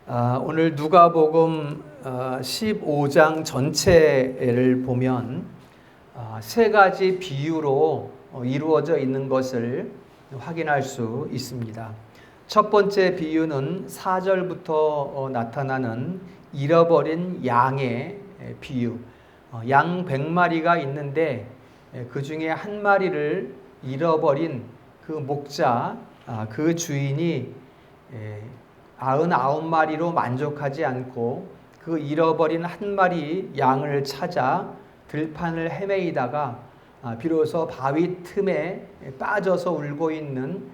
오늘 누가복음 15장 전체를 보면 세 가지 비유로 이루어져 있는 것을 확인할 수 있습니다. 첫 번째 비유는 4절부터 나타나는 잃어버린 양의 비유. 양 100마리가 있는데 그 중에 한 마리를 잃어버린 그 목자, 그 주인이 99마리로 만족하지 않고 그 잃어버린 한 마리 양을 찾아 들판을 헤매이다가 비로소 바위 틈에 빠져서 울고 있는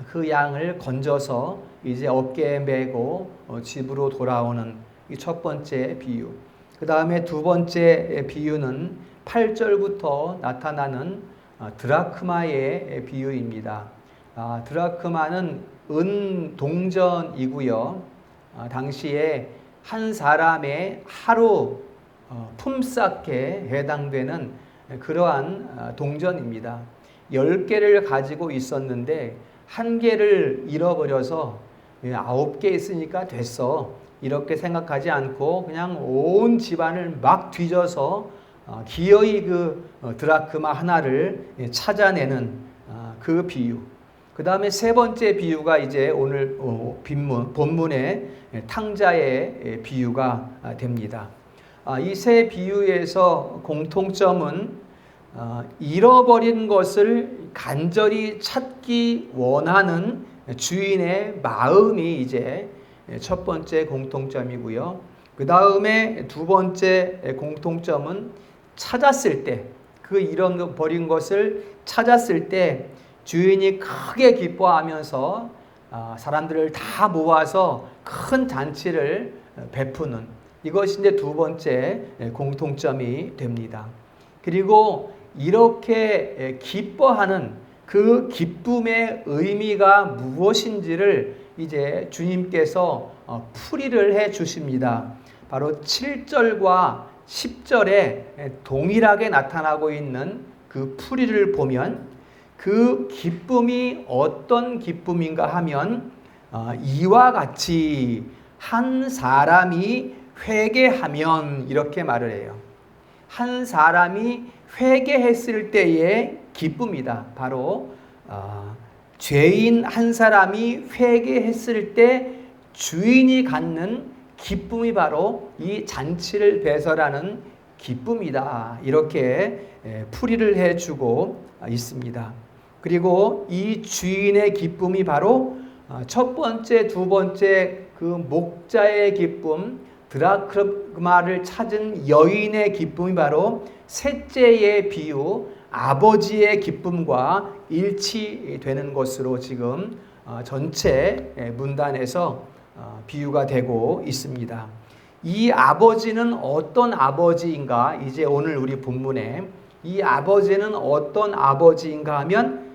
그 양을 건져서 이제 어깨에 메고 집으로 돌아오는 이 첫 번째 비유. 그 다음에 두 번째 비유는 8절부터 나타나는 드라크마의 비유입니다. 드라크마는 은 동전이고요. 당시에 한 사람의 하루 품삯에 해당되는 그러한 동전입니다. 10개를 가지고 있었는데 한 개를 잃어버려서 9개 있으니까 됐어, 이렇게 생각하지 않고 그냥 온 집안을 막 뒤져서 기어이 그 드라크마 하나를 찾아내는 그 비유. 그 다음에 세 번째 비유가 이제 오늘 본문의 탕자의 비유가 됩니다. 이 세 비유에서 공통점은 잃어버린 것을 간절히 찾기 원하는 주인의 마음이 이제 첫 번째 공통점이고요. 그 다음에 두 번째 공통점은 찾았을 때, 그 잃어버린 것을 찾았을 때 주인이 크게 기뻐하면서 사람들을 다 모아서 큰 잔치를 베푸는, 이것이 이제 두 번째 공통점이 됩니다. 그리고 이렇게 기뻐하는 그 기쁨의 의미가 무엇인지를 이제 주님께서 풀이를 해 주십니다. 바로 7절과 10절에 동일하게 나타나고 있는 그 풀이를 보면 그 기쁨이 어떤 기쁨인가 하면 이와 같이 한 사람이 회개하면, 이렇게 말을 해요. 한 사람이 회개했을 때의 기쁨이다. 바로 죄인 한 사람이 회개했을 때 주인이 갖는 기쁨이 바로 이 잔치를 배설하는 기쁨이다. 이렇게 풀이를 해주고 있습니다. 그리고 이 주인의 기쁨이 바로 첫 번째, 두 번째 그 목자의 기쁨, 드라크마를 찾은 여인의 기쁨이 바로 셋째의 비유, 아버지의 기쁨과 일치되는 것으로 지금 전체 문단에서 비유가 되고 있습니다. 이 아버지는 어떤 아버지인가? 이제 오늘 우리 본문에 이 아버지는 어떤 아버지인가 하면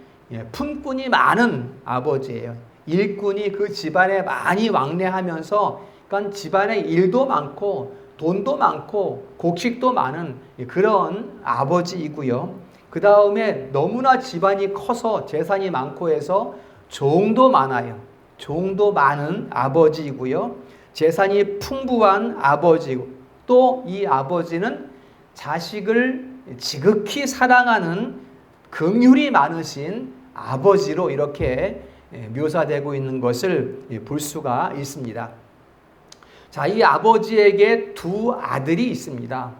품꾼이 많은 아버지예요. 일꾼이 그 집안에 많이 왕래하면서 그러니까 집안에 일도 많고 돈도 많고 곡식도 많은 그런 아버지이고요. 그 다음에 너무나 집안이 커서 재산이 많고 해서 종도 많아요. 종도 많은 아버지이고요. 재산이 풍부한 아버지고, 또 이 아버지는 자식을 지극히 사랑하는 긍휼이 많으신 아버지로 이렇게 묘사되고 있는 것을 볼 수가 있습니다. 자, 이 아버지에게 두 아들이 있습니다.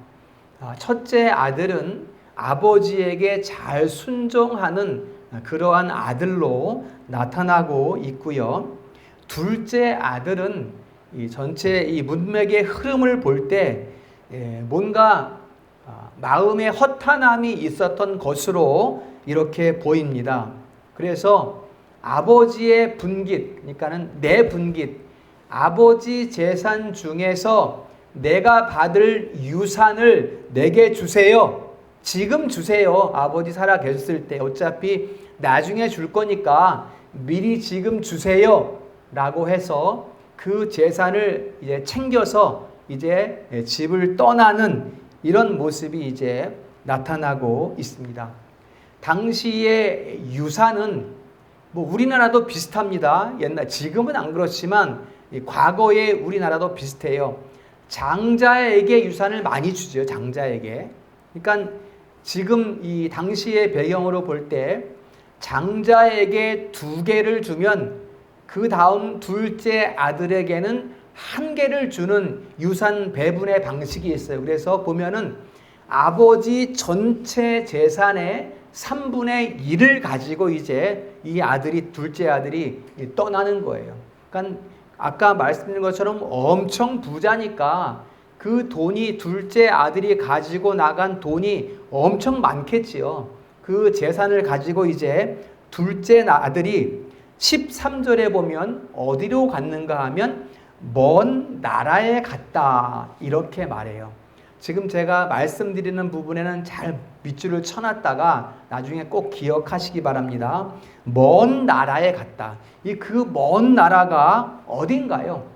첫째 아들은 아버지에게 잘 순종하는 그러한 아들로 나타나고 있고요. 둘째 아들은 이 전체 이 문맥의 흐름을 볼 때 뭔가 마음에 허탄함이 있었던 것으로 이렇게 보입니다. 그래서 아버지의 분깃, 그러니까는 내 분깃, 아버지 재산 중에서 내가 받을 유산을 내게 주세요. 지금 주세요. 아버지 살아 계셨을 때 어차피 나중에 줄 거니까 미리 지금 주세요. 라고 해서 그 재산을 이제 챙겨서 이제 집을 떠나는 이런 모습이 이제 나타나고 있습니다. 당시의 유산은 뭐 우리나라도 비슷합니다. 지금은 안 그렇지만 과거의 우리나라도 비슷해요. 장자에게 유산을 많이 주죠. 장자에게. 그러니까 지금 이 당시의 배경으로 볼 때 장자에게 2개를 주면 그 다음 둘째 아들에게는 1개를 주는 유산 배분의 방식이 있어요. 그래서 보면은 아버지 전체 재산의 3분의 1을 가지고 이제 이 아들이, 둘째 아들이 떠나는 거예요. 그러니까 아까 말씀드린 것처럼 엄청 부자니까 그 돈이, 둘째 아들이 가지고 나간 돈이 엄청 많겠지요. 그 재산을 가지고 이제 둘째 아들이 13절에 보면 어디로 갔는가 하면 먼 나라에 갔다 이렇게 말해요. 지금 제가 말씀드리는 부분에는 잘 밑줄을 쳐놨다가 나중에 꼭 기억하시기 바랍니다. 먼 나라에 갔다. 그 먼 나라가 어딘가요?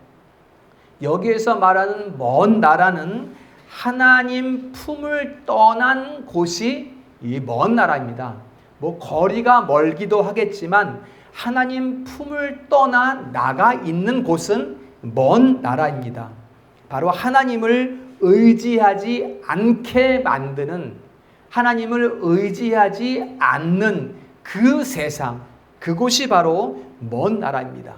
여기에서 말하는 먼 나라는 하나님 품을 떠난 곳이 이 먼 나라입니다. 뭐 거리가 멀기도 하겠지만 하나님 품을 떠나 나가 있는 곳은 먼 나라입니다. 바로 하나님을 의지하지 않게 만드는, 하나님을 의지하지 않는 그 세상, 그곳이 바로 먼 나라입니다.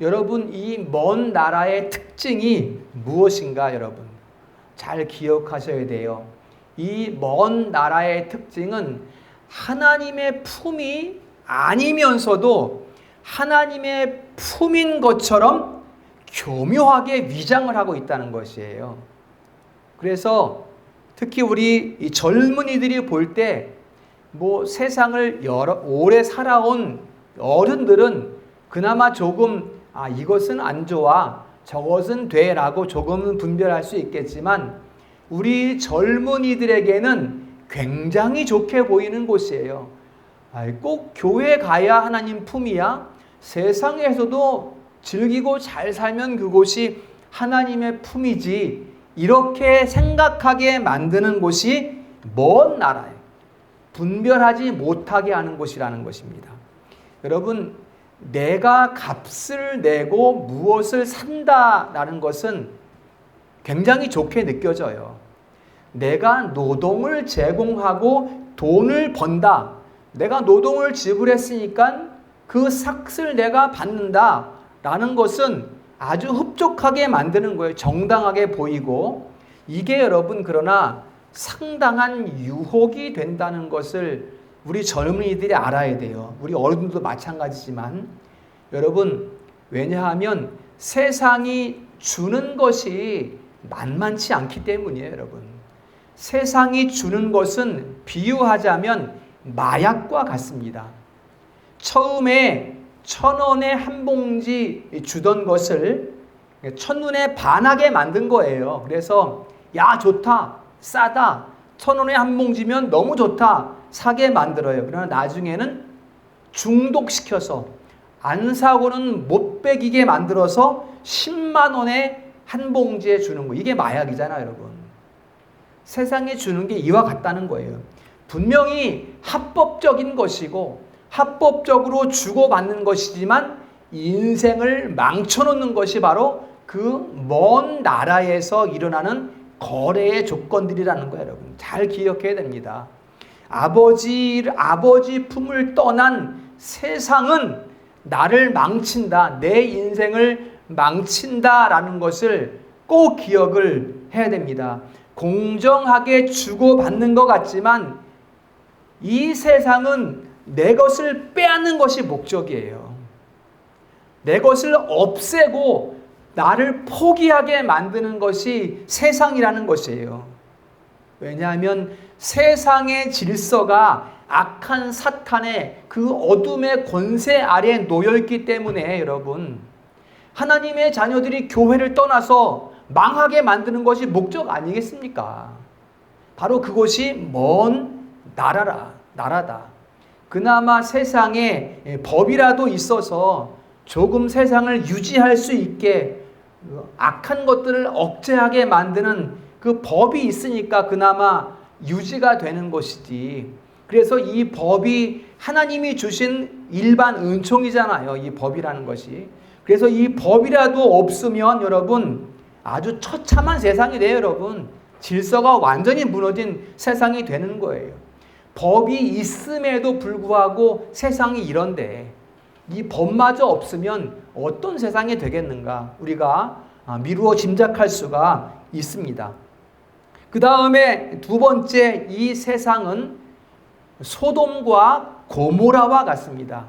여러분, 이 먼 나라의 특징이 무엇인가 여러분? 잘 기억하셔야 돼요. 이 먼 나라의 특징은 하나님의 품이 아니면서도 하나님의 품인 것처럼 교묘하게 위장을 하고 있다는 것이에요. 그래서 특히 우리 이 젊은이들이 볼 때 뭐 세상을 오래 살아온 어른들은 그나마 조금 이것은 안 좋아, 저것은 돼라고 조금은 분별할 수 있겠지만 우리 젊은이들에게는 굉장히 좋게 보이는 곳이에요. 꼭 교회 가야 하나님 품이야? 세상에서도 즐기고 잘 살면 그곳이 하나님의 품이지, 이렇게 생각하게 만드는 곳이 먼 나라예요. 분별하지 못하게 하는 곳이라는 것입니다. 여러분, 내가 값을 내고 무엇을 산다라는 것은 굉장히 좋게 느껴져요. 내가 노동을 제공하고 돈을 번다. 내가 노동을 지불했으니까 그 삭을 내가 받는다라는 것은 아주 흡족하게 만드는 거예요. 정당하게 보이고. 이게 여러분 그러나 상당한 유혹이 된다는 것을 우리 젊은이들이 알아야 돼요. 우리 어른들도 마찬가지지만 여러분, 왜냐하면 세상이 주는 것이 만만치 않기 때문이에요. 여러분, 세상이 주는 것은 비유하자면 마약과 같습니다. 처음에 1,000원에 한 봉지 주던 것을 1,000원에 반하게 만든 거예요. 그래서 야, 좋다, 싸다, 1,000원에 한 봉지면 너무 좋다, 사게 만들어요. 그러나 나중에는 중독시켜서 안 사고는 못 배기게 만들어서 10만 원에 한 봉지에 주는 거. 이게 마약이잖아요, 여러분. 세상에 주는 게 이와 같다는 거예요. 분명히 합법적인 것이고 합법적으로 주고받는 것이지만 인생을 망쳐놓는 것이 바로 그 먼 나라에서 일어나는 거래의 조건들이라는 거예요, 여러분. 잘 기억해야 됩니다. 아버지 품을 떠난 세상은 나를 망친다, 내 인생을 망친다라는 것을 꼭 기억을 해야 됩니다. 공정하게 주고받는 것 같지만 이 세상은 내 것을 빼앗는 것이 목적이에요. 내 것을 없애고 나를 포기하게 만드는 것이 세상이라는 것이에요. 왜냐하면 세상의 질서가 악한 사탄의 그 어둠의 권세 아래에 놓여있기 때문에 여러분, 하나님의 자녀들이 교회를 떠나서 망하게 만드는 것이 목적 아니겠습니까? 바로 그것이 먼 나라다. 그나마 세상에 법이라도 있어서 조금 세상을 유지할 수 있게 악한 것들을 억제하게 만드는 그 법이 있으니까 그나마 유지가 되는 것이지. 그래서 이 법이 하나님이 주신 일반 은총이잖아요. 이 법이라는 것이. 그래서 이 법이라도 없으면 여러분 아주 처참한 세상이 돼요. 여러분 질서가 완전히 무너진 세상이 되는 거예요. 법이 있음에도 불구하고 세상이 이런데 이 법마저 없으면 어떤 세상이 되겠는가 우리가 미루어 짐작할 수가 있습니다. 그 다음에 두 번째, 이 세상은 소돔과 고모라와 같습니다.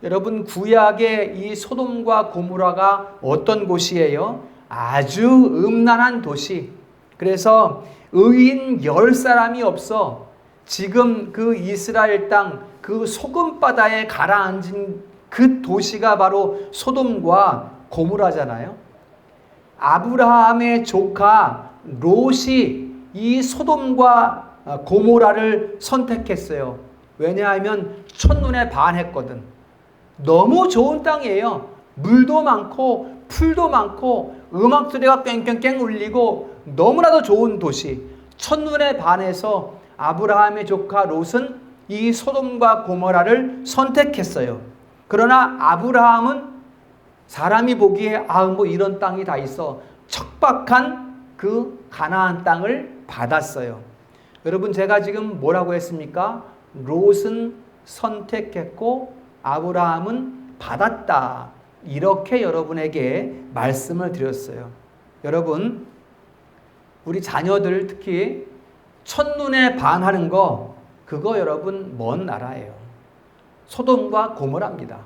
여러분 구약의 이 소돔과 고모라가 어떤 곳이에요? 아주 음란한 도시. 그래서 의인 10사람이 없어 지금 그 이스라엘 땅 그 소금바다에 가라앉은 그 도시가 바로 소돔과 고모라잖아요. 아브라함의 조카 롯이 이 소돔과 고모라를 선택했어요. 왜냐하면 첫눈에 반했거든. 너무 좋은 땅이에요. 물도 많고 풀도 많고 음악 소리가 깽깽깽 울리고 너무나도 좋은 도시. 첫눈에 반해서 아브라함의 조카 롯은 이 소돔과 고모라를 선택했어요. 그러나 아브라함은 사람이 보기에 뭐 이런 땅이 다 있어 척박한 그 가나안 땅을 받았어요. 여러분 제가 지금 뭐라고 했습니까? 롯은 선택했고 아브라함은 받았다. 이렇게 여러분에게 말씀을 드렸어요. 여러분 우리 자녀들 특히 첫눈에 반하는 거 그거 여러분 먼 나라예요. 소돔과 고모라입니다.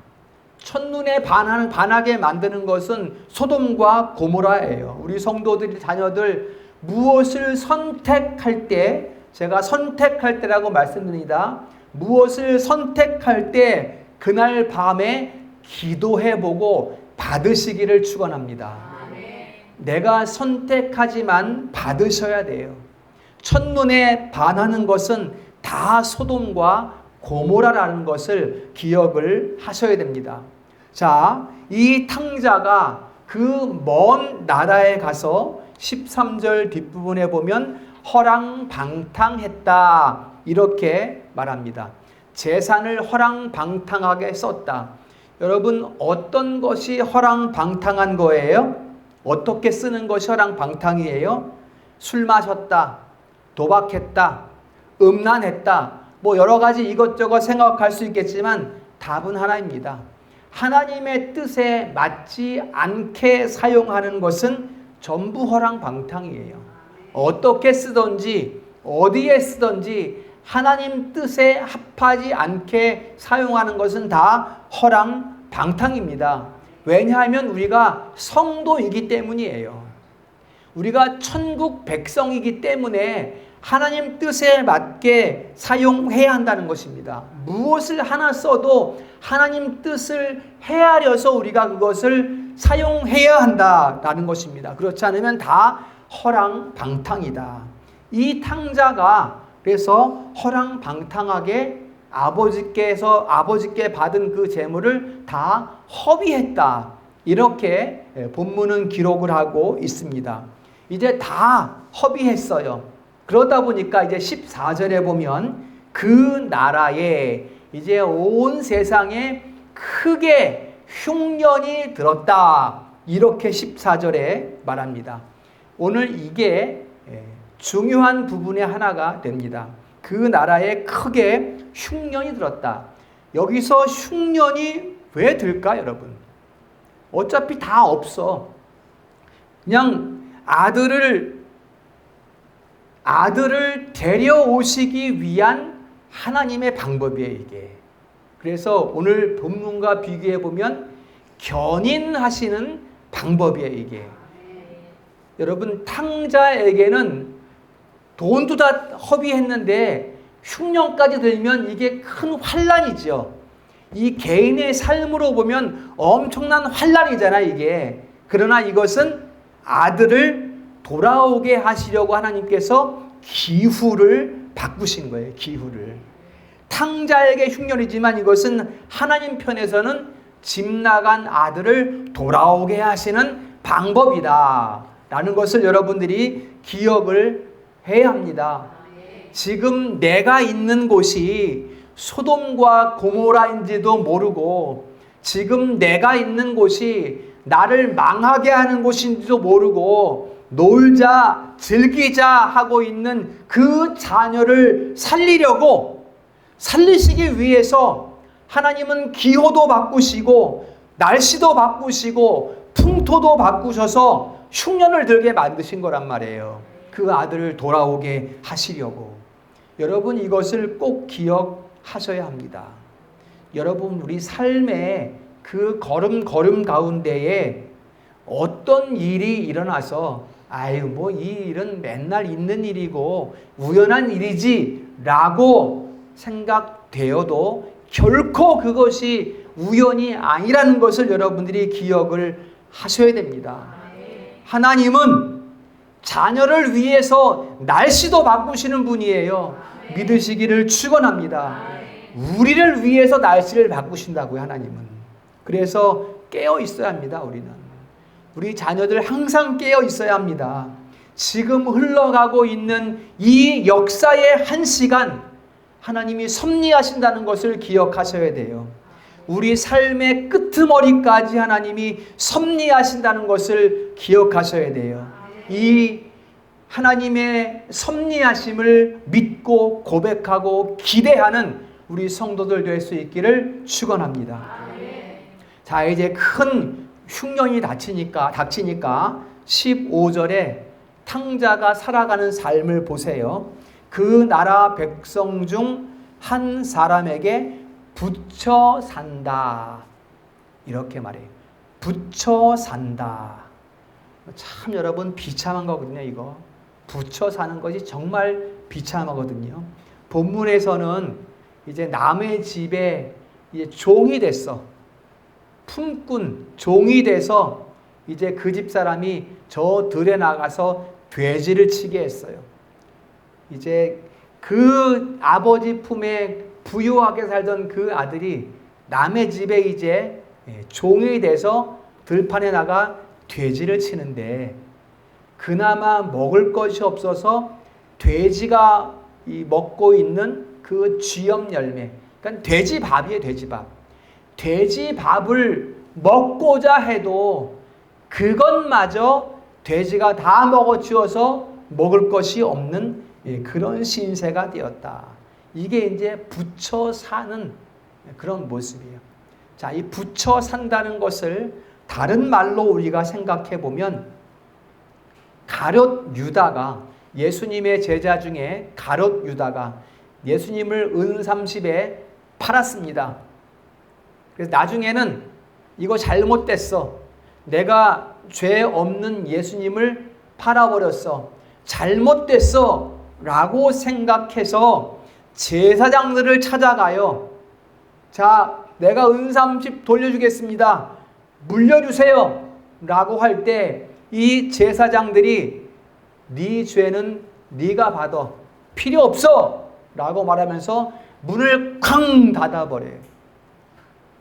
첫눈에 반하게 만드는 것은 소돔과 고모라예요. 우리 성도들 자녀들 무엇을 선택할 때 제가 선택할 때라고 말씀드립니다. 무엇을 선택할 때 그날 밤에 기도해보고 받으시기를 축원합니다. 내가 선택하지만 받으셔야 돼요. 첫눈에 반하는 것은 다 소돔과 고모라라는 것을 기억을 하셔야 됩니다. 자, 이 탕자가 그 먼 나라에 가서 13절 뒷부분에 보면 허랑방탕했다 이렇게 말합니다. 재산을 허랑방탕하게 썼다. 여러분 어떤 것이 허랑방탕한 거예요? 어떻게 쓰는 것이 허랑방탕이에요? 술 마셨다, 도박했다, 음란했다, 뭐 여러 가지 이것저것 생각할 수 있겠지만 답은 하나입니다. 하나님의 뜻에 맞지 않게 사용하는 것은 전부 허랑방탕이에요. 어떻게 쓰든지 어디에 쓰든지 하나님 뜻에 합하지 않게 사용하는 것은 다 허랑방탕입니다. 왜냐하면 우리가 성도이기 때문이에요. 우리가 천국 백성이기 때문에 하나님 뜻에 맞게 사용해야 한다는 것입니다. 무엇을 하나 써도 하나님 뜻을 헤아려서 우리가 그것을 사용해야 한다라는 것입니다. 그렇지 않으면 다 허랑방탕이다. 이 탕자가 그래서 허랑방탕하게 아버지께 받은 그 재물을 다 허비했다. 이렇게 본문은 기록을 하고 있습니다. 이제 다 허비했어요. 그러다 보니까 이제 14절에 보면 그 나라에 이제 온 세상에 크게 흉년이 들었다. 이렇게 14절에 말합니다. 오늘 이게 중요한 부분의 하나가 됩니다. 그 나라에 크게 흉년이 들었다. 여기서 흉년이 왜 들까 여러분? 어차피 다 없어. 그냥 아들을 데려오시기 위한 하나님의 방법이에요 이게. 그래서 오늘 본문과 비교해 보면 견인하시는 방법이에요 이게. 여러분 탕자에게는 돈도 다 허비했는데 흉년까지 들면 이게 큰 환난이죠. 이 개인의 삶으로 보면 엄청난 환난이잖아요 이게. 그러나 이것은 아들을 돌아오게 하시려고 하나님께서 기후를 바꾸신 거예요. 기후를. 탕자에게 흉년이지만 이것은 하나님 편에서는 집 나간 아들을 돌아오게 하시는 방법이다 라는 것을 여러분들이 기억을 해야 합니다. 지금 내가 있는 곳이 소돔과 고모라인지도 모르고 지금 내가 있는 곳이 나를 망하게 하는 곳인지도 모르고 놀자, 즐기자 하고 있는 그 자녀를 살리시기 위해서 하나님은 기호도 바꾸시고 날씨도 바꾸시고 풍토도 바꾸셔서 흉년을 들게 만드신 거란 말이에요. 그 아들을 돌아오게 하시려고. 여러분, 이것을 꼭 기억하셔야 합니다. 여러분, 우리 삶의 그 걸음 가운데에 어떤 일이 일어나서 아유 뭐 이 일은 맨날 있는 일이고 우연한 일이지 라고 생각되어도 결코 그것이 우연이 아니라는 것을 여러분들이 기억을 하셔야 됩니다. 하나님은 자녀를 위해서 날씨도 바꾸시는 분이에요. 믿으시기를 축원합니다. 우리를 위해서 날씨를 바꾸신다고요, 하나님은. 그래서 깨어 있어야 합니다, 우리는. 우리 자녀들 항상 깨어 있어야 합니다. 지금 흘러가고 있는 이 역사의 한 시간, 하나님이 섭리하신다는 것을 기억하셔야 돼요. 우리 삶의 끄트머리까지 하나님이 섭리하신다는 것을 기억하셔야 돼요. 이 하나님의 섭리하심을 믿고 고백하고 기대하는 우리 성도들 될 수 있기를 축원합니다. 자, 이제 큰 흉년이 닥치니까 15절에 탕자가 살아가는 삶을 보세요. 그 나라 백성 중 한 사람에게 붙여 산다. 이렇게 말해요. 붙여 산다. 참 여러분 비참한 거거든요, 이거. 붙여 사는 것이 정말 비참하거든요. 본문에서는 이제 남의 집에 이제 종이 됐어. 품꾼, 종이 돼서 이제 그 집 사람이 저 들에 나가서 돼지를 치게 했어요. 이제 그 아버지 품에 부유하게 살던 그 아들이 남의 집에 이제 종이 돼서 들판에 나가 돼지를 치는데 그나마 먹을 것이 없어서 돼지가 먹고 있는 그 쥐염 열매, 그러니까 돼지밥이에요, 돼지밥. 돼지밥을 먹고자 해도 그것마저 돼지가 다 먹어치워서 먹을 것이 없는 그런 신세가 되었다. 이게 이제 붙여 사는 그런 모습이에요. 자, 이 붙여 산다는 것을 다른 말로 우리가 생각해 보면 가룟 유다가, 예수님의 제자 중에 가룟 유다가 예수님을 은 30에 팔았습니다. 그래서 나중에는 이거 잘못됐어. 내가 죄 없는 예수님을 팔아버렸어. 잘못됐어. 라고 생각해서 제사장들을 찾아가요. 자, 내가 은 30 돌려주겠습니다. 물려주세요. 라고 할 때 이 제사장들이 네 죄는 네가 받아. 필요 없어. 라고 말하면서 문을 쾅 닫아버려요.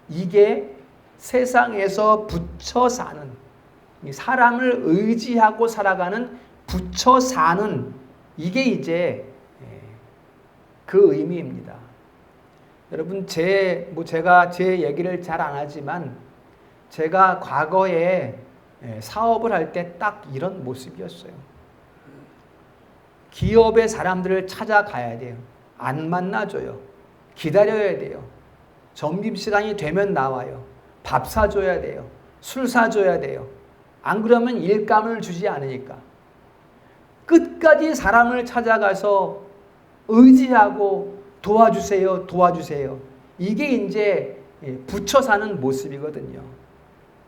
이게 세상에서 붙여 사는, 사람을 의지하고 살아가는 붙여 사는, 이게 이제 그 의미입니다. 여러분, 제가 제 얘기를 잘 안 하지만 제가 과거에 사업을 할 때 딱 이런 모습이었어요. 기업의 사람들을 찾아가야 돼요. 안 만나줘요. 기다려야 돼요. 점심시간이 되면 나와요. 밥 사줘야 돼요. 술 사줘야 돼요. 안 그러면 일감을 주지 않으니까. 끝까지 사람을 찾아가서 의지하고 도와주세요. 도와주세요. 이게 이제 붙여 사는 모습이거든요.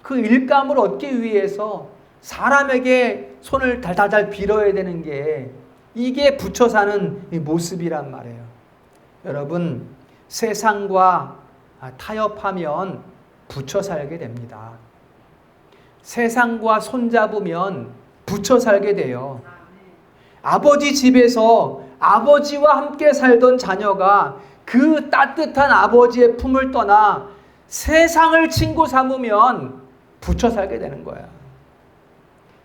그 일감을 얻기 위해서 사람에게 손을 달달달 빌어야 되는 게 이게 붙여 사는 모습이란 말이에요. 여러분, 세상과 타협하면 붙여 살게 됩니다. 세상과 손잡으면 붙여 살게 돼요. 아버지 집에서 아버지와 함께 살던 자녀가 그 따뜻한 아버지의 품을 떠나 세상을 친구 삼으면 붙여 살게 되는 거야.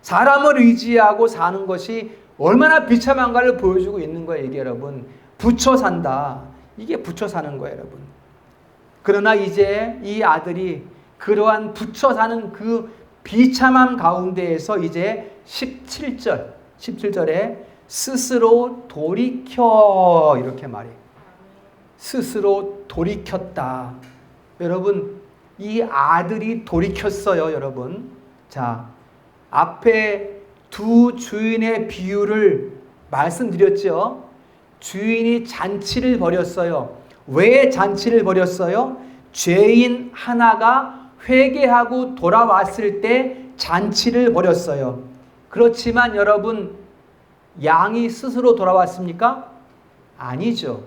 사람을 의지하고 사는 것이 얼마나 비참한가를 보여주고 있는 거예요, 이게 여러분. 붙여 산다. 이게 붙여 사는 거예요, 여러분. 그러나 이제 이 아들이 그러한 붙여 사는 그 비참함 가운데에서 이제 17절에 스스로 돌이켜 이렇게 말해요. 스스로 돌이켰다. 여러분, 이 아들이 돌이켰어요, 여러분. 자, 앞에 두 주인의 비유를 말씀드렸죠. 주인이 잔치를 벌였어요. 왜 잔치를 벌였어요? 죄인 하나가 회개하고 돌아왔을 때 잔치를 벌였어요. 그렇지만 여러분, 양이 스스로 돌아왔습니까? 아니죠.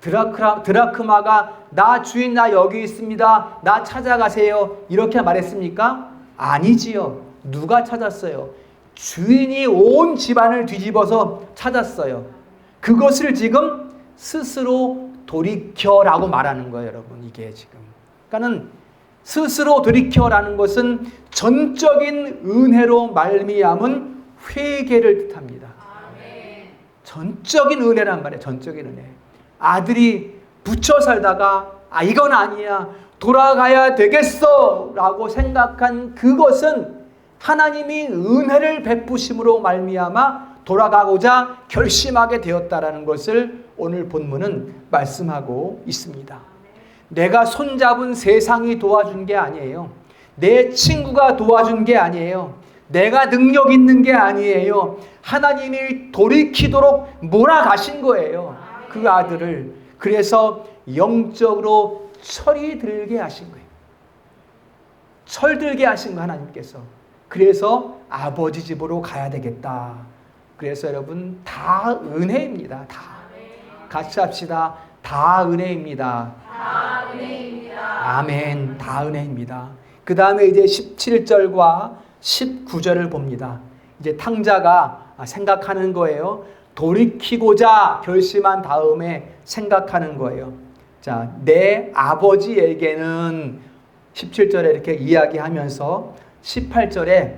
드라크마가 나 주인 나 여기 있습니다. 나 찾아가세요. 이렇게 말했습니까? 아니지요. 누가 찾았어요? 주인이 온 집안을 뒤집어서 찾았어요. 그것을 지금 스스로 돌이켜라고 말하는 거예요, 여러분. 이게 지금. 그러니까는 스스로 돌이켜라는 것은 전적인 은혜로 말미암은 회개를 뜻합니다. 전적인 은혜란 말이에요. 전적인 은혜. 아들이 붙여 살다가 이건 아니야. 돌아가야 되겠어 라고 생각한 그것은 하나님이 은혜를 베푸심으로 말미암아 돌아가고자 결심하게 되었다라는 것을 오늘 본문은 말씀하고 있습니다. 내가 손잡은 세상이 도와준 게 아니에요. 내 친구가 도와준 게 아니에요. 내가 능력 있는 게 아니에요. 하나님이 돌이키도록 몰아가신 거예요. 그 아들을. 그래서 영적으로 철이 들게 하신 거예요. 철들게 하신 거예요, 하나님께서. 그래서 아버지 집으로 가야 되겠다. 그래서 여러분, 다 은혜입니다. 다. 같이 합시다. 다 은혜입니다. 다 은혜입니다. 아멘. 다 은혜입니다. 그 다음에 이제 17절과 19절을 봅니다. 이제 탕자가 생각하는 거예요. 돌이키고자 결심한 다음에 생각하는 거예요. 자, 내 아버지에게는 17절에 이렇게 이야기하면서 18절에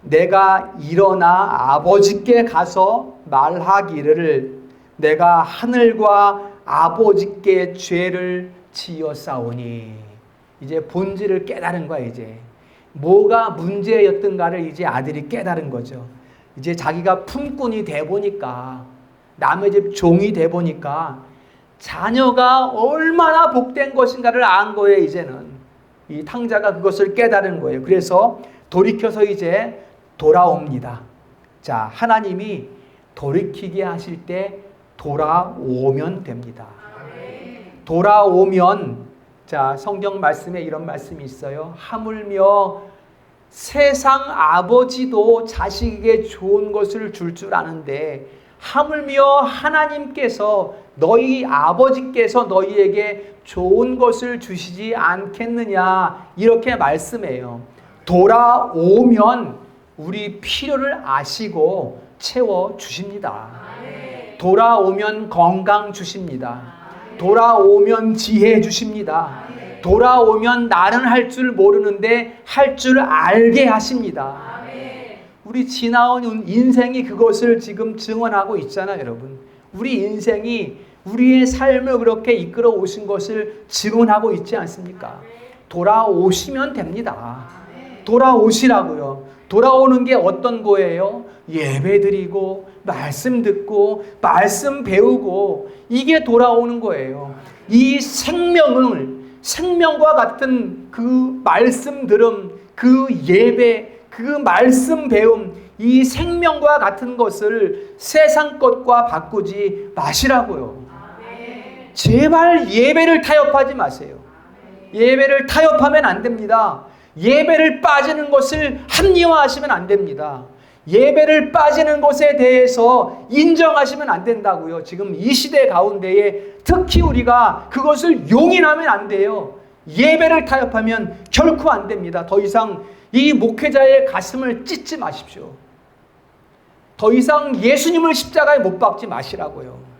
내가 일어나 아버지께 가서 말하기를 내가 하늘과 아버지께 죄를 지었사오니. 이제 본질을 깨달은 거야. 이제 뭐가 문제였던가를 이제 아들이 깨달은 거죠. 이제 자기가 품꾼이 돼 보니까, 남의 집 종이 돼 보니까 자녀가 얼마나 복된 것인가를 안 거예요. 이제는 이 탕자가 그것을 깨달은 거예요. 그래서 돌이켜서 이제 돌아옵니다. 자, 하나님이 돌이키게 하실 때 돌아오면 됩니다. 돌아오면, 자, 성경 말씀에 이런 말씀이 있어요. 하물며 세상 아버지도 자식에게 좋은 것을 줄 아는데 하물며 하나님께서, 너희 아버지께서 너희에게 좋은 것을 주시지 않겠느냐, 이렇게 말씀해요. 돌아오면 우리 필요를 아시고 채워 주십니다. 돌아오면 건강 주십니다. 돌아오면 지혜 주십니다. 돌아오면 나는 할 줄 모르는데 할 줄 알게 하십니다. 우리 지나온 인생이 그것을 지금 증언하고 있잖아요, 여러분. 우리 인생이 우리의 삶을 그렇게 이끌어 오신 것을 증언하고 있지 않습니까? 돌아오시면 됩니다. 돌아오시라고요. 돌아오는 게 어떤 거예요? 예배드리고 말씀 듣고 말씀 배우고, 이게 돌아오는 거예요. 이 생명과 같은 그 말씀 들음, 그 예배, 그 말씀 배움, 이 생명과 같은 것을 세상 것과 바꾸지 마시라고요. 제발 예배를 타협하지 마세요. 예배를 타협하면 안 됩니다. 예배를 빠지는 것을 합리화하시면 안 됩니다. 예배를 빠지는 것에 대해서 인정하시면 안 된다고요. 지금 이 시대 가운데에 특히 우리가 그것을 용인하면 안 돼요. 예배를 타협하면 결코 안 됩니다. 더 이상 이 목회자의 가슴을 찢지 마십시오. 더 이상 예수님을 십자가에 못 박지 마시라고요.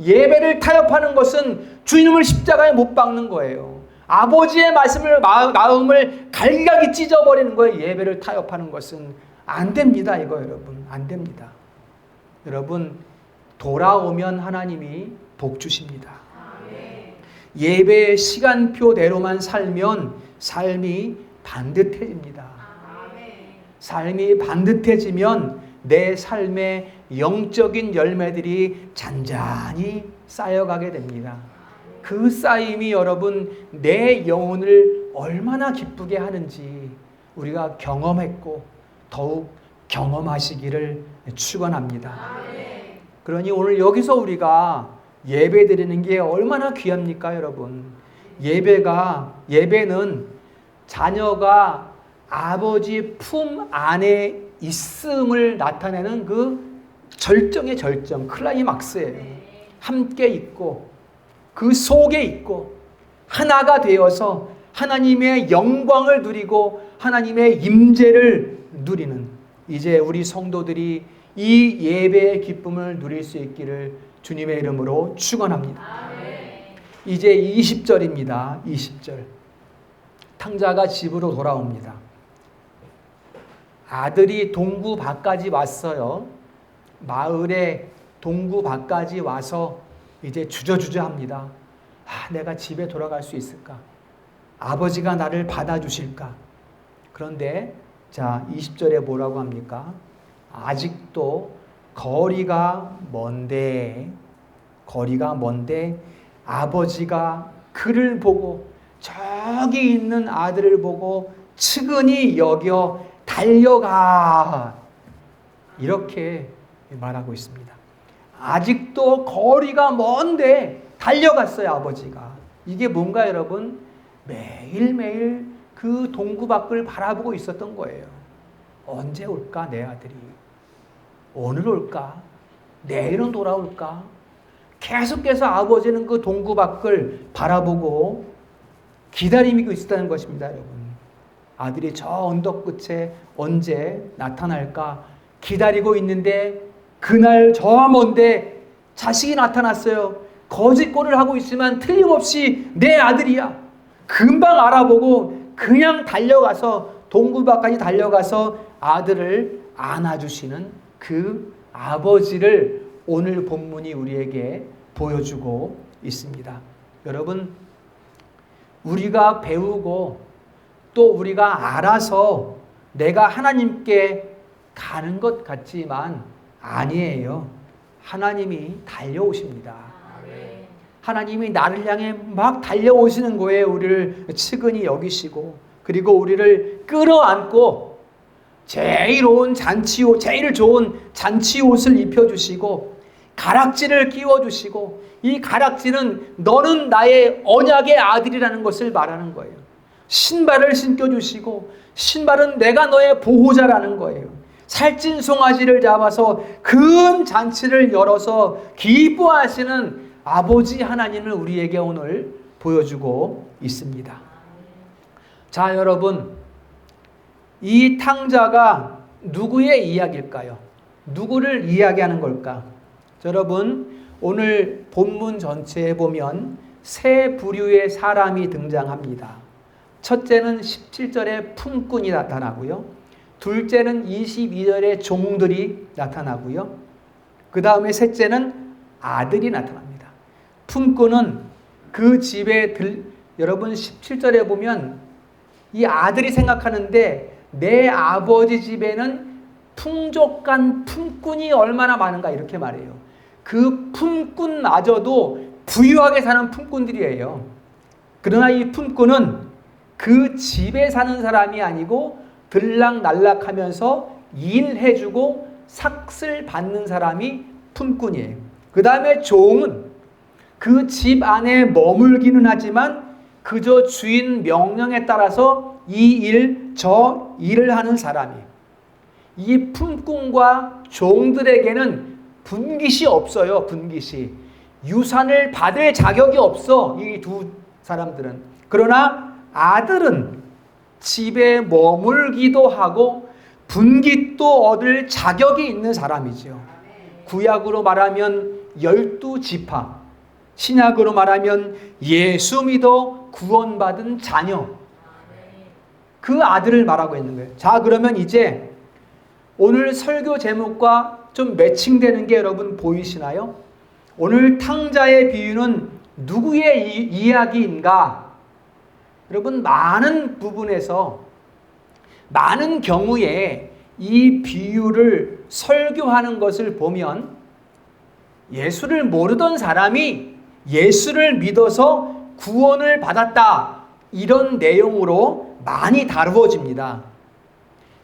예배를 타협하는 것은 주님을 십자가에 못 박는 거예요. 아버지의 마음을 갈각이 찢어버리는 거예요. 예배를 타협하는 것은 안 됩니다. 이거 여러분, 안 됩니다. 여러분, 돌아오면 하나님이 복 주십니다. 예배의 시간표대로만 살면 삶이 반듯해집니다. 삶이 반듯해지면 내 삶의 영적인 열매들이 잔잔히 쌓여가게 됩니다. 그 쌓임이 여러분 내 영혼을 얼마나 기쁘게 하는지 우리가 경험했고 더욱 경험하시기를 축원합니다. 그러니 오늘 여기서 우리가 예배 드리는 게 얼마나 귀합니까, 여러분? 예배는 자녀가 아버지 품 안에 있음을 나타내는 그 절정의 절정, 클라이막스예요. 함께 있고 그 속에 있고 하나가 되어서 하나님의 영광을 누리고 하나님의 임재를 누리는, 이제 우리 성도들이 이 예배의 기쁨을 누릴 수 있기를 주님의 이름으로 축원합니다. 이제 20절입니다. 20절. 탕자가 집으로 돌아옵니다. 아들이 동구 밖까지 왔어요. 마을에 동구 밖까지 와서 이제 주저주저합니다. 내가 집에 돌아갈 수 있을까? 아버지가 나를 받아주실까? 그런데 자 20절에 뭐라고 합니까? 아직도 거리가 먼데 아버지가 그를 보고 저기 있는 아들을 보고 측은히 여겨 달려가, 이렇게 말하고 있습니다. 아직도 거리가 먼데 달려갔어요, 아버지가. 이게 뭔가 여러분? 매일매일 그 동구 밖을 바라보고 있었던 거예요. 언제 올까 내 아들이? 오늘 올까? 내일은 돌아올까? 계속해서 아버지는 그 동구 밖을 바라보고 기다리고 있었다는 것입니다, 여러분. 아들이 저 언덕 끝에 언제 나타날까 기다리고 있는데 그날 저 먼데 자식이 나타났어요. 거짓골을 하고 있지만 틀림없이 내 아들이야. 금방 알아보고 그냥 달려가서 동굴밭까지 달려가서 아들을 안아주시는 그 아버지를 오늘 본문이 우리에게 보여주고 있습니다. 여러분, 우리가 배우고 또 우리가 알아서 내가 하나님께 가는 것 같지만 아니에요. 하나님이 달려오십니다. 하나님이 나를 향해 막 달려오시는 거예요. 우리를 측은히 여기시고, 그리고 우리를 끌어안고 제일 좋은 잔치 옷을 입혀주시고 가락지를 끼워주시고, 이 가락지는 너는 나의 언약의 아들이라는 것을 말하는 거예요. 신발을 신겨주시고, 신발은 내가 너의 보호자라는 거예요. 살찐 송아지를 잡아서 큰 잔치를 열어서 기뻐하시는 아버지 하나님을 우리에게 오늘 보여주고 있습니다. 자, 여러분, 이 탕자가 누구의 이야기일까요? 누구를 이야기하는 걸까? 여러분, 오늘 본문 전체에 보면 세 부류의 사람이 등장합니다. 첫째는 17절에 품꾼이 나타나고요. 둘째는 22절에 종들이 나타나고요. 그 다음에 셋째는 아들이 나타납니다. 품꾼은 그 집에 여러분 17절에 보면 이 아들이 생각하는데 내 아버지 집에는 풍족한 품꾼이 얼마나 많은가, 이렇게 말해요. 그 품꾼마저도 부유하게 사는 품꾼들이에요. 그러나 이 품꾼은 그 집에 사는 사람이 아니고 들락날락하면서 일해주고 삭슬 받는 사람이 품꾼이에요. 그 다음에 종은 그 집 안에 머물기는 하지만 그저 주인 명령에 따라서 이 일, 저 일을 하는 사람이에요. 이 품꾼과 종들에게는 분깃이 없어요. 분깃이. 유산을 받을 자격이 없어, 이 두 사람들은. 그러나 아들은 집에 머물기도 하고 분깃도 얻을 자격이 있는 사람이죠. 구약으로 말하면 12지파, 신약으로 말하면 예수 믿어 구원받은 자녀, 그 아들을 말하고 있는 거예요. 자, 그러면 이제 오늘 설교 제목과 좀 매칭되는 게 여러분 보이시나요? 오늘 탕자의 비유는 누구의 이야기인가? 여러분, 많은 부분에서, 많은 경우에 이 비유를 설교하는 것을 보면 예수를 모르던 사람이 예수를 믿어서 구원을 받았다, 이런 내용으로 많이 다루어집니다.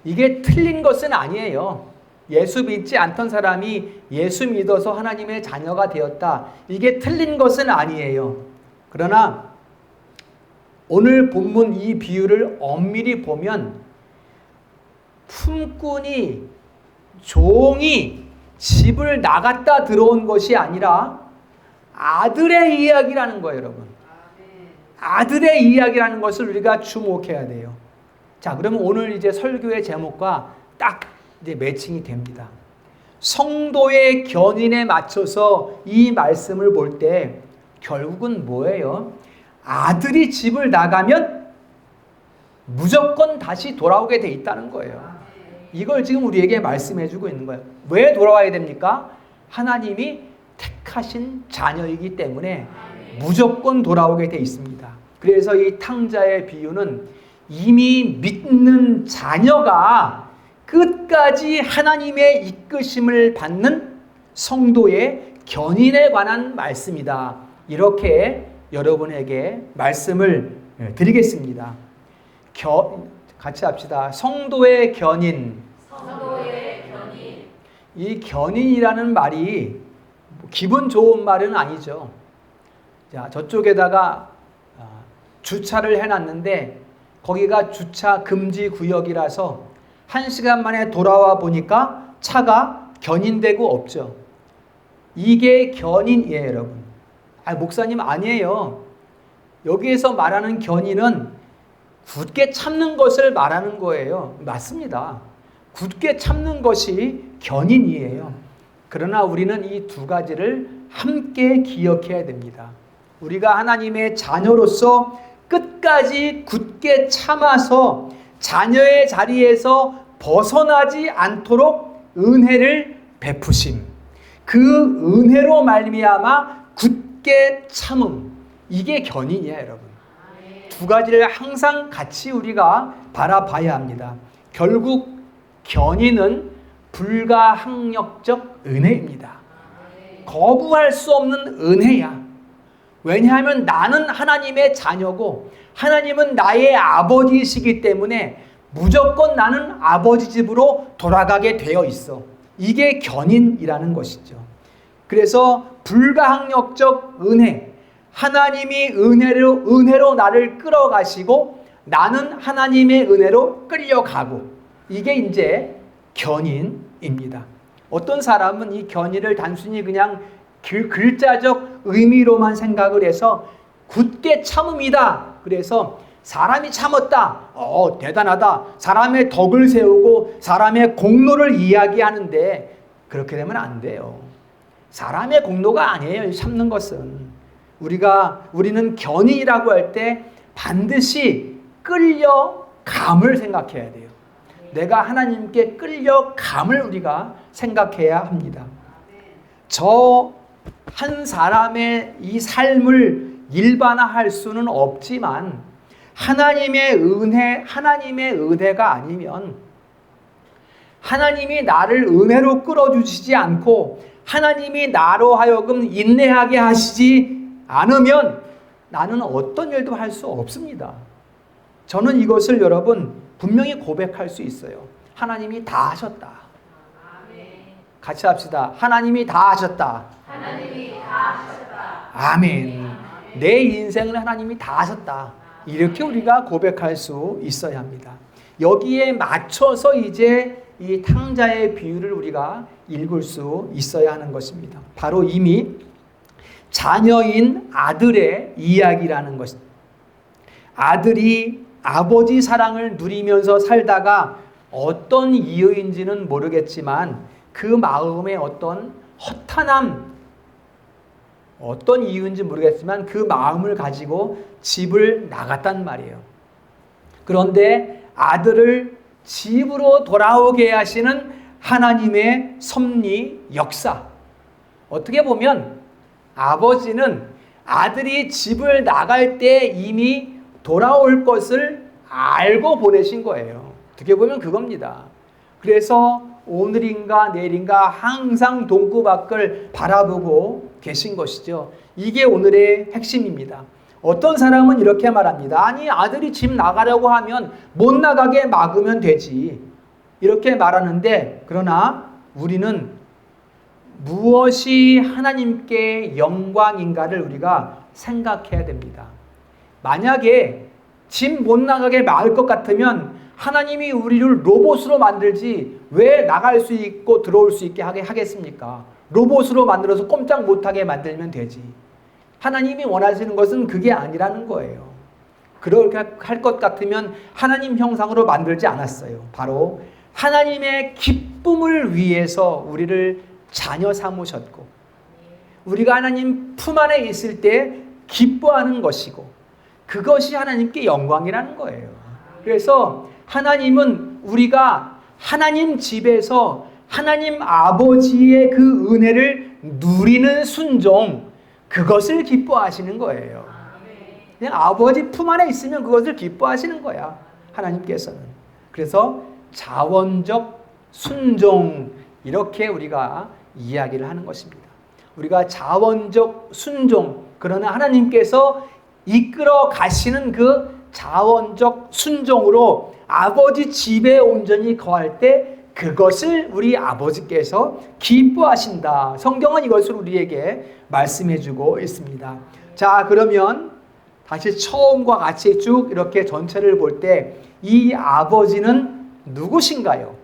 이게 틀린 것은 아니에요. 예수 믿지 않던 사람이 예수 믿어서 하나님의 자녀가 되었다, 이게 틀린 것은 아니에요. 그러나 오늘 본문 이 비유를 엄밀히 보면 품꾼이, 종이 집을 나갔다 들어온 것이 아니라 아들의 이야기라는 거예요, 여러분. 아들의 이야기라는 것을 우리가 주목해야 돼요. 자, 그러면 오늘 이제 설교의 제목과 딱 이제 매칭이 됩니다. 성도의 견인에 맞춰서 이 말씀을 볼 때 결국은 뭐예요? 아들이 집을 나가면 무조건 다시 돌아오게 돼 있다는 거예요. 이걸 지금 우리에게 말씀해 주고 있는 거예요. 왜 돌아와야 됩니까? 하나님이 택하신 자녀이기 때문에 무조건 돌아오게 돼 있습니다. 그래서 이 탕자의 비유는 이미 믿는 자녀가 끝까지 하나님의 이끄심을 받는 성도의 견인에 관한 말씀이다, 이렇게 여러분에게 말씀을 드리겠습니다. 같이 합시다. 성도의 견인. 이 견인이라는 말이 기분 좋은 말은 아니죠. 자, 저쪽에다가 주차를 해놨는데 거기가 주차 금지 구역이라서 1시간 만에 돌아와 보니까 차가 견인되고 없죠. 이게 견인이에요, 여러분. 목사님, 아니에요. 여기에서 말하는 견인은 굳게 참는 것을 말하는 거예요. 맞습니다. 굳게 참는 것이 견인이에요. 그러나 우리는 이 두 가지를 함께 기억해야 됩니다. 우리가 하나님의 자녀로서 끝까지 굳게 참아서 자녀의 자리에서 벗어나지 않도록 은혜를 베푸심, 그 은혜로 말미암아 굳게 참음, 이게 견인이에요, 여러분. 두 가지를 항상 같이 우리가 바라봐야 합니다. 결국 견인은 불가항력적 은혜입니다. 거부할 수 없는 은혜야. 왜냐하면 나는 하나님의 자녀고 하나님은 나의 아버지이시기 때문에 무조건 나는 아버지 집으로 돌아가게 되어 있어. 이게 견인이라는 것이죠. 그래서 불가항력적 은혜, 하나님이 은혜로 나를 끌어가시고 나는 하나님의 은혜로 끌려가고, 이게 이제 견인입니다. 어떤 사람은 이 견인을 단순히 그냥 글자적 의미로만 생각을 해서 굳게 참음이다, 그래서 사람이 참았다, 대단하다, 사람의 덕을 세우고 사람의 공로를 이야기하는데 그렇게 되면 안 돼요. 사람의 공로가 아니에요, 참는 것은. 우리는 견인이라고 할 때 반드시 끌려감을 생각해야 돼요. 내가 하나님께 끌려감을 우리가 생각해야 합니다. 저 한 사람의 이 삶을 일반화할 수는 없지만 하나님의 은혜가 아니면, 하나님이 나를 은혜로 끌어주시지 않고 하나님이 나로 하여금 인내하게 하시지 않으면 나는 어떤 일도 할 수 없습니다. 저는 이것을 여러분 분명히 고백할 수 있어요. 하나님이 다 하셨다. 같이 합시다. 하나님이 다 하셨다. 아멘. 내 인생을 하나님이 다 하셨다. 이렇게 우리가 고백할 수 있어야 합니다. 여기에 맞춰서 이제 이 탕자의 비유를 우리가 읽을 수 있어야 하는 것입니다. 바로 이미 자녀인 아들의 이야기라는 것입니다. 아들이 아버지 사랑을 누리면서 살다가 어떤 이유인지는 모르겠지만 그 마음에 어떤 허탄함, 어떤 이유인지 모르겠지만 그 마음을 가지고 집을 나갔단 말이에요. 그런데 아들을 집으로 돌아오게 하시는 하나님의 섭리 역사. 어떻게 보면 아버지는 아들이 집을 나갈 때 이미 돌아올 것을 알고 보내신 거예요. 어떻게 보면 그겁니다. 그래서 오늘인가 내일인가 항상 동구 밖을 바라보고 계신 것이죠. 이게 오늘의 핵심입니다. 어떤 사람은 이렇게 말합니다. 아니, 아들이 집 나가려고 하면 못 나가게 막으면 되지. 이렇게 말하는데, 그러나 우리는 무엇이 하나님께 영광인가를 우리가 생각해야 됩니다. 만약에 집 못 나가게 막을 것 같으면 하나님이 우리를 로봇으로 만들지 왜 나갈 수 있고 들어올 수 있게 하겠습니까? 로봇으로 만들어서 꼼짝 못하게 만들면 되지. 하나님이 원하시는 것은 그게 아니라는 거예요. 그렇게 할 것 같으면 하나님 형상으로 만들지 않았어요. 바로 하나님의 기쁨을 위해서 우리를 자녀 삼으셨고, 우리가 하나님 품 안에 있을 때 기뻐하는 것이고, 그것이 하나님께 영광이라는 거예요. 그래서 하나님은 우리가 하나님 집에서 하나님 아버지의 그 은혜를 누리는 순종, 그것을 기뻐하시는 거예요. 그냥 아버지 품 안에 있으면 그것을 기뻐하시는 거야, 하나님께서는. 그래서 자원적 순종, 이렇게 우리가 이야기를 하는 것입니다. 우리가 자원적 순종, 그러나 하나님께서 이끌어 가시는 그 자원적 순종으로 아버지 집에 온전히 거할 때 그것을 우리 아버지께서 기뻐하신다. 성경은 이것을 우리에게 말씀해 주고 있습니다. 자, 그러면 다시 처음과 같이 쭉 이렇게 전체를 볼 때 이 아버지는 누구신가요?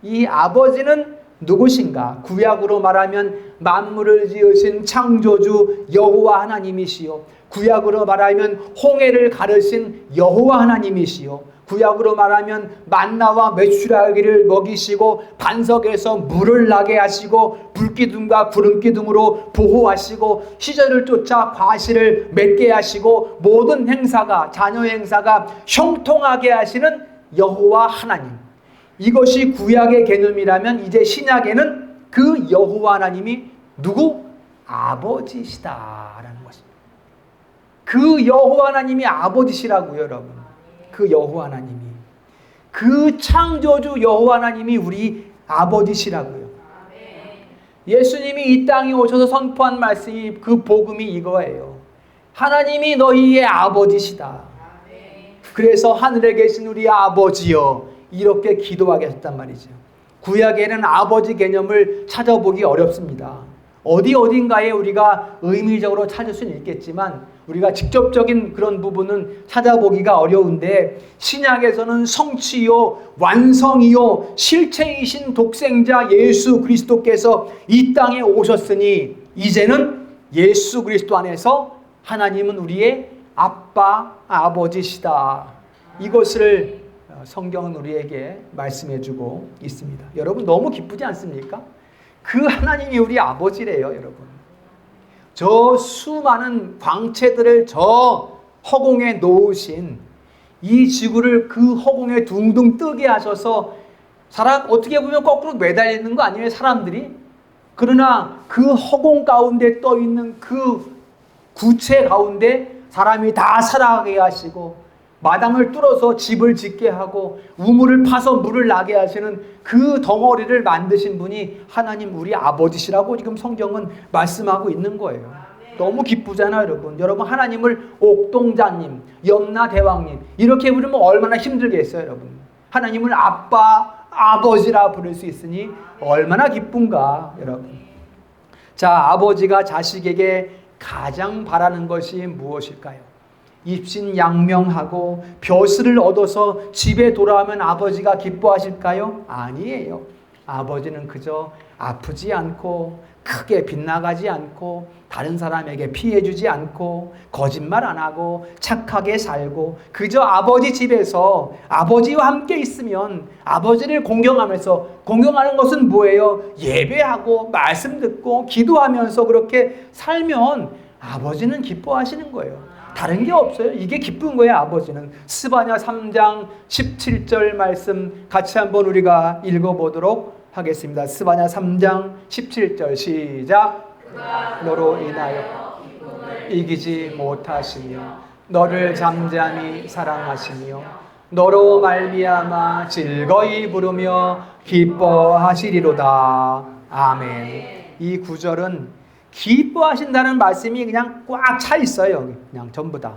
이 아버지는 누구신가? 구약으로 말하면 만물을 지으신 창조주 여호와 하나님이시요, 구약으로 말하면 홍해를 가르신 여호와 하나님이시요, 구약으로 말하면 만나와 메추라기를 먹이시고 반석에서 물을 나게 하시고 불기둥과 구름기둥으로 보호하시고 시절을 쫓아 과실을 맺게 하시고 모든 행사가, 자녀 행사가 형통하게 하시는 여호와 하나님. 이것이 구약의 개념이라면 이제 신약에는 그 여호와 하나님이 누구? 아버지시다라는 것입니다. 그 여호와 하나님이 아버지시라고요, 여러분. 그 여호와 하나님이, 그 창조주 여호와 하나님이 우리 아버지시라고요. 예수님이 이 땅에 오셔서 선포한 말씀이, 그 복음이 이거예요. 하나님이 너희의 아버지시다. 그래서 하늘에 계신 우리 아버지여, 이렇게 기도하게 하셨단 말이죠. 구약에는 아버지 개념을 찾아보기 어렵습니다. 어딘가에 우리가 의미적으로 찾을 수는 있겠지만 우리가 직접적인 그런 부분은 찾아보기가 어려운데, 신약에서는 성취요 완성이요 실체이신 독생자 예수 그리스도께서 이 땅에 오셨으니 이제는 예수 그리스도 안에서 하나님은 우리의 아빠, 아버지시다. 이것을 성경은 우리에게 말씀해 주고 있습니다. 여러분, 너무 기쁘지 않습니까? 그 하나님이 우리 아버지래요, 여러분. 저 수많은 광채들을 저 허공에 놓으신 이 지구를 그 허공에 둥둥 뜨게 하셔서, 사람 어떻게 보면 거꾸로 매달리는 거 아니에요, 사람들이? 그러나 그 허공 가운데 떠 있는 그 구체 가운데 사람이 다 살아가게 하시고, 마당을 뚫어서 집을 짓게 하고 우물을 파서 물을 나게 하시는 그 덩어리를 만드신 분이 하나님 우리 아버지시라고 지금 성경은 말씀하고 있는 거예요. 너무 기쁘잖아요, 여러분. 여러분, 하나님을 옥동자님, 염라대왕님 이렇게 부르면 얼마나 힘들겠어요, 여러분. 하나님을 아빠, 아버지라 부를 수 있으니 얼마나 기쁜가, 여러분. 자, 아버지가 자식에게 가장 바라는 것이 무엇일까요? 입신양명하고 벼슬을 얻어서 집에 돌아오면 아버지가 기뻐하실까요? 아니에요. 아버지는 그저 아프지 않고 크게 빗나가지 않고 다른 사람에게 피해주지 않고 거짓말 안 하고 착하게 살고 그저 아버지 집에서 아버지와 함께 있으면 아버지를 공경하면서, 공경하는 것은 뭐예요? 예배하고 말씀 듣고 기도하면서 그렇게 살면 아버지는 기뻐하시는 거예요. 다른 게 없어요. 이게 기쁜 거예요, 아버지는. 스바냐 3장 17절 말씀 같이 한번 우리가 읽어보도록 하겠습니다. 스바냐 3장 17절 시작. 너로 인하여 이기지 못하시며 너를 잠잠히 사랑하시며 너로 말미암아 즐거이 부르며 기뻐하시리로다. 아멘. 이 구절은 기뻐하신다는 말씀이 그냥 꽉 차 있어요. 그냥 전부 다.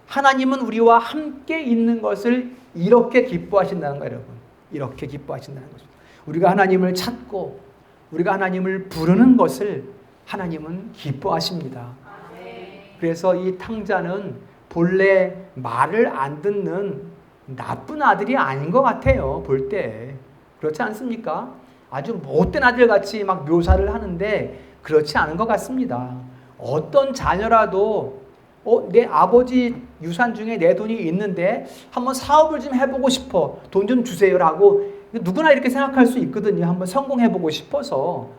하나님은 우리와 함께 있는 것을 이렇게 기뻐하신다는 거예요, 여러분. 이렇게 기뻐하신다는 것입니다. 우리가 하나님을 찾고 우리가 하나님을 부르는 것을 하나님은 기뻐하십니다. 그래서 이 탕자는 본래 말을 안 듣는 나쁜 아들이 아닌 것 같아요, 볼 때. 그렇지 않습니까? 아주 못된 아들같이 막 묘사를 하는데 그렇지 않은 것 같습니다. 어떤 자녀라도 내 아버지 유산 중에 내 돈이 있는데 한번 사업을 좀 해보고 싶어. 돈 좀 주세요라고 누구나 이렇게 생각할 수 있거든요. 한번 성공해보고 싶어서.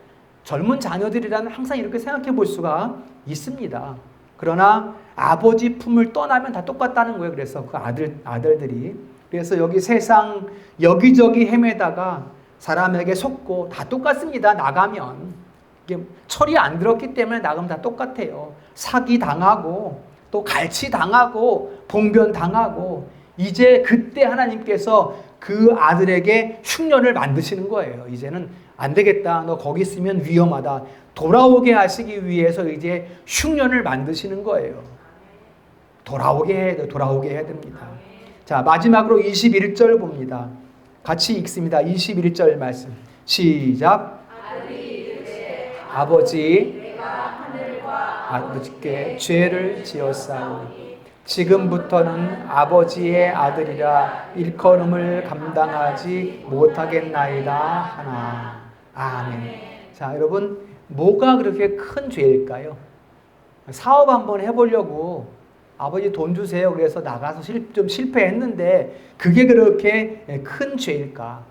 젊은 자녀들이라면 항상 이렇게 생각해 볼 수가 있습니다. 그러나 아버지 품을 떠나면 다 똑같다는 거예요. 그래서 그 아들들이. 그래서 여기 세상 여기저기 헤매다가 사람에게 속고 다 똑같습니다. 나가면. 이게 철이 안 들었기 때문에 나가면 다 똑같아요. 사기 당하고 또 갈치 당하고 봉변 당하고 이제 그때 하나님께서 그 아들에게 흉년을 만드시는 거예요. 이제는 안 되겠다. 너 거기 있으면 위험하다. 돌아오게 하시기 위해서 이제 흉년을 만드시는 거예요. 돌아오게 해야 됩니다. 자, 마지막으로 21절 봅니다. 같이 읽습니다. 21절 말씀. 시작. 아버지, 아버지께 죄를 지었사오니 지금부터는 아버지의 아들이라 일컬음을 감당하지 못하겠나이다 하나. 아멘. 자, 여러분, 뭐가 그렇게 큰 죄일까요? 사업 한번 해보려고 아버지 돈 주세요 그래서 나가서 좀 실패했는데 그게 그렇게 큰 죄일까?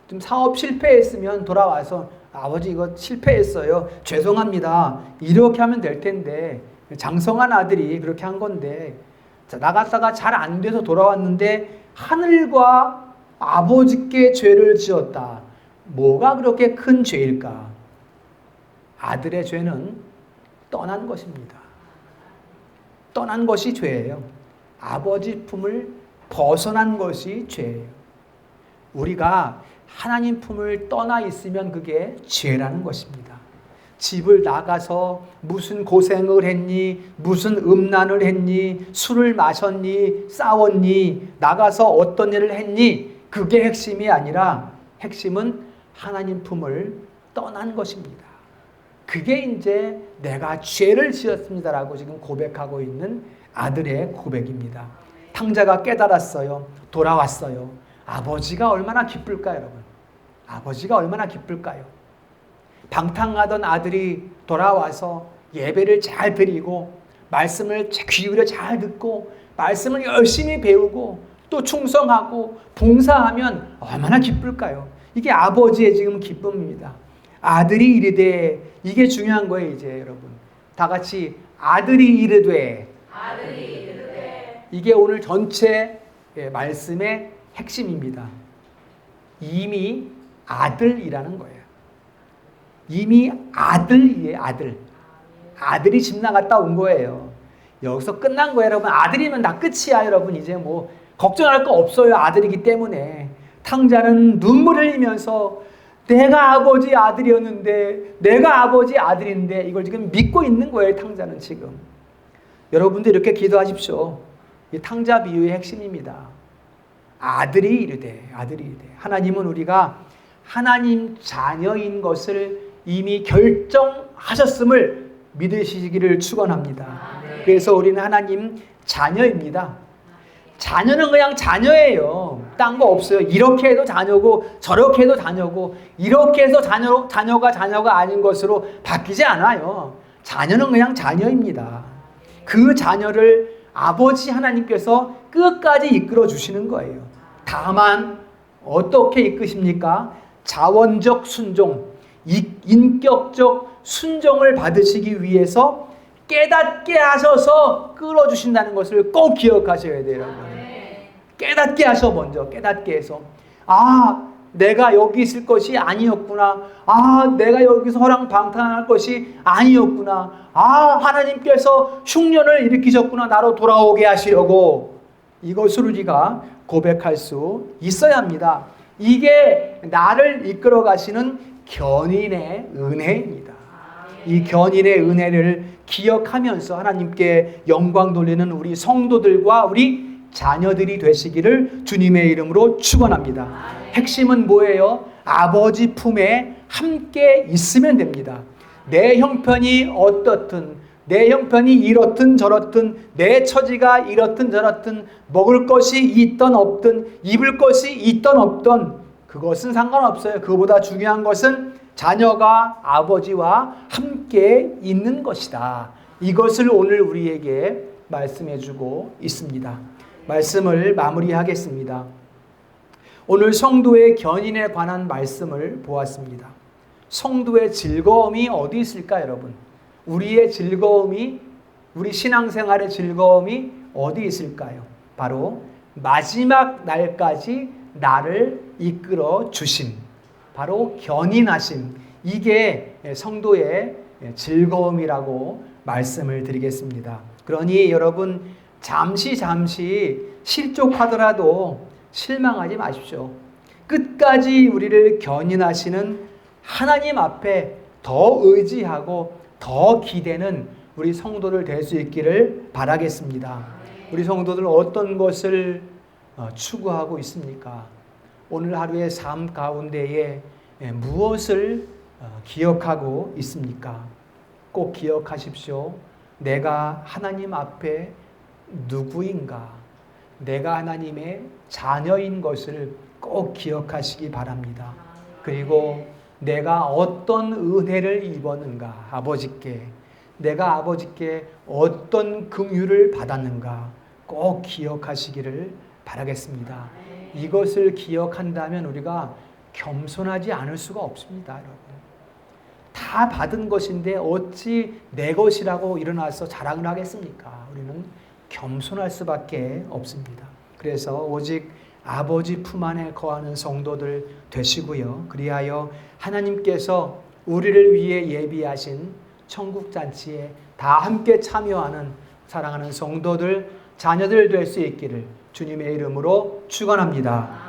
좀 사업 실패했으면 돌아와서 아버지 이거 실패했어요. 죄송합니다. 이렇게 하면 될 텐데 장성한 아들이 그렇게 한 건데 나갔다가 잘 안 돼서 돌아왔는데 하늘과 아버지께 죄를 지었다. 뭐가 그렇게 큰 죄일까? 아들의 죄는 떠난 것입니다. 떠난 것이 죄예요. 아버지 품을 벗어난 것이 죄예요. 우리가 하나님 품을 떠나 있으면 그게 죄라는 것입니다. 집을 나가서 무슨 고생을 했니? 무슨 음란을 했니? 술을 마셨니? 싸웠니? 나가서 어떤 일을 했니? 그게 핵심이 아니라 핵심은 하나님 품을 떠난 것입니다. 그게 이제 내가 죄를 지었습니다라고 지금 고백하고 있는 아들의 고백입니다. 탕자가 깨달았어요. 돌아왔어요. 아버지가 얼마나 기쁠까요, 여러분? 아버지가 얼마나 기쁠까요? 방탕하던 아들이 돌아와서 예배를 잘 드리고 말씀을 귀 기울여 잘 듣고 말씀을 열심히 배우고 또 충성하고 봉사하면 얼마나 기쁠까요? 이게 아버지의 지금 기쁨입니다. 아들이 이르되, 이게 중요한 거예요. 이제 여러분 다 같이 아들이 이르되, 이게 오늘 전체 말씀의 핵심입니다. 이미 아들이라는 거예요. 이미 아들이에요. 아들이 집 나갔다 온 거예요. 여기서 끝난 거예요, 여러분. 아들이면 다 끝이야, 여러분. 이제 뭐 걱정할 거 없어요. 아들이기 때문에. 탕자는 눈물 흘리면서 내가 아버지 아들이었는데, 내가 아버지 아들인데, 이걸 지금 믿고 있는 거예요, 탕자는 지금. 여러분들 이렇게 기도하십시오. 이 탕자 비유의 핵심입니다. 아들이 이르되. 하나님은 우리가 하나님 자녀인 것을 이미 결정하셨음을 믿으시기를 축원합니다. 그래서 우리는 하나님 자녀입니다. 자녀는 그냥 자녀예요. 딴 거 없어요. 이렇게 해도 자녀고 저렇게 해도 자녀고 이렇게 해서 자녀가 아닌 것으로 바뀌지 않아요. 자녀는 그냥 자녀입니다. 그 자녀를 아버지 하나님께서 끝까지 이끌어 주시는 거예요. 다만 어떻게 이끄십니까? 자원적 순종, 인격적 순종을 받으시기 위해서 깨닫게 하셔서 끌어주신다는 것을 꼭 기억하셔야 돼요, 여러분. 깨닫게 하셔, 먼저 깨닫게 해서. 아, 내가 여기 있을 것이 아니었구나. 내가 여기서 허랑방탕할 것이 아니었구나. 하나님께서 흉년을 일으키셨구나. 나로 돌아오게 하시려고. 이것을 우리가 고백할 수 있어야 합니다. 이게 나를 이끌어 가시는 견인의 은혜입니다. 이 견인의 은혜를 기억하면서 하나님께 영광 돌리는 우리 성도들과 우리 자녀들이 되시기를 주님의 이름으로 축원합니다. 핵심은 뭐예요? 아버지 품에 함께 있으면 됩니다. 내 형편이 어떻든, 내 형편이 이렇든 저렇든, 내 처지가 이렇든 저렇든, 먹을 것이 있든 없든, 입을 것이 있든 없든, 그것은 상관없어요. 그보다 중요한 것은 자녀가 아버지와 함께 있는 것이다. 이것을 오늘 우리에게 말씀해 주고 있습니다. 말씀을 마무리하겠습니다. 오늘 성도의 견인에 관한 말씀을 보았습니다. 성도의 즐거움이 어디 있을까, 여러분? 우리의 즐거움이, 우리 신앙생활의 즐거움이 어디 있을까요? 바로 마지막 날까지 나를 이끌어 주심, 바로 견인하심, 이게 성도의 즐거움이라고 말씀을 드리겠습니다. 그러니 여러분, 잠시 실족하더라도 실망하지 마십시오. 끝까지 우리를 견인하시는 하나님 앞에 더 의지하고 더 기대는 우리 성도들 될 수 있기를 바라겠습니다. 우리 성도들 어떤 것을 추구하고 있습니까? 오늘 하루의 삶 가운데에 무엇을 기억하고 있습니까? 꼭 기억하십시오. 내가 하나님 앞에 누구인가? 내가 하나님의 자녀인 것을 꼭 기억하시기 바랍니다. 그리고 내가 어떤 은혜를 입었는가? 아버지께. 내가 아버지께 어떤 긍휼을 받았는가? 꼭 기억하시기를 바라겠습니다. 이것을 기억한다면 우리가 겸손하지 않을 수가 없습니다, 여러분. 다 받은 것인데 어찌 내 것이라고 일어나서 자랑을 하겠습니까? 우리는 겸손할 수밖에 없습니다. 그래서 오직 아버지 품 안에 거하는 성도들 되시고요. 그리하여 하나님께서 우리를 위해 예비하신 천국 잔치에 다 함께 참여하는 사랑하는 성도들, 자녀들 될 수 있기를 주님의 이름으로 축원합니다.